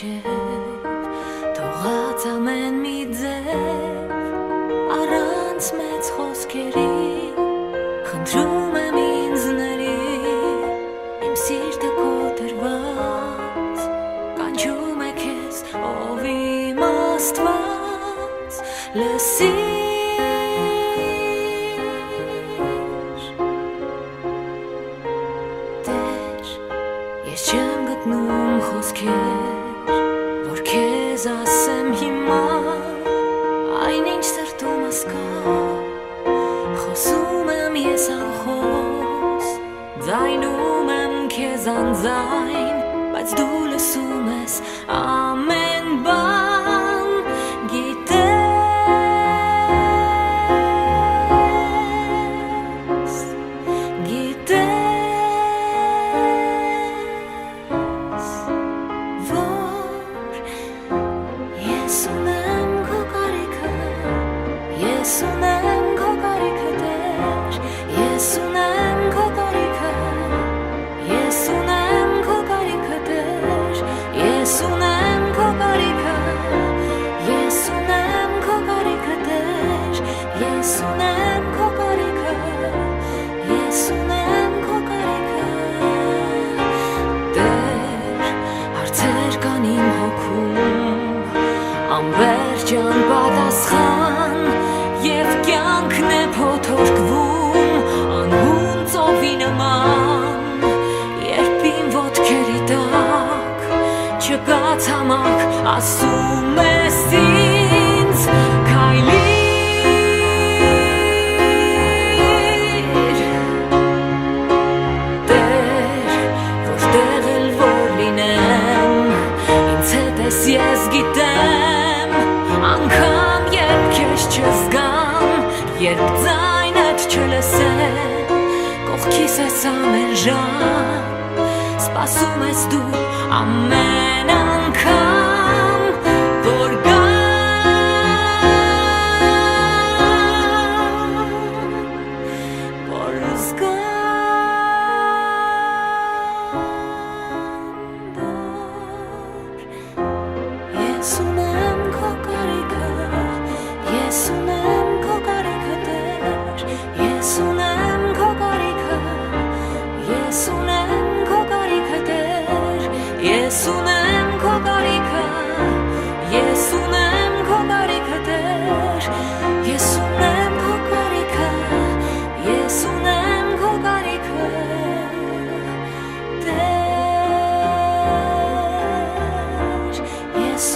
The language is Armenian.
միջև թողած ամեն մի ձև առանց մեծ խոսքերի խնդրում եմ ինձների իմ սիրտը կոտրված կանչում է քեզ ով իմ Աստված լսիր Ես չեմ գտնում խոսքեր, որ քեզ ասեմ հիմա Այն ինչ սրտումս կա Խոսում եմ ես անխոս Ձայնում եմ քեզ անձայն Բայց դու լսում ես ամեն բան Գիտես Ես ունեմ քո կարիքը Ես ունեմ քո կարիքը Տեր Ես ունեմ քո կարիքը Ես ունեմ քո կարիքը Տեր Ես ունեմ քո կարիքը Ես ունեմ քո կարիքը Տեր Ես ունեմ քո կարիքը Ես ունեմ քո կարիքը Տեր հարցեր կան իմ հոգում Անվերջ անպատասխան և կյանքն է փոթորկվում անհուն ծովի նման երբ իմ ոտքերի տակ չկա ցամաք ասում ես ինձ քայլիր Տեր որտեղ էլ որ լինեմ ինձ հետ ես ես գիտեմ Անգամ երբ քեզ չզգամ, երբ ձայնդ չլսեմ Կողքիս ես ամեն ժամ, սպասում ես դու ամեն անգամ Որ գամ, որ զգամ Ես ունեմ քո կարիքը Ես ունեմ քո կարիքը Տեր Ես ունեմ քո կարիքը Ես ունեմ քո կարիքը Տեր Ես ունեմ քո կարիքը Ես ունեմ քո կարիքը Տեր Ես ունեմ քո կարիքը Ես ունեմ քո կարիքը Տեր Ես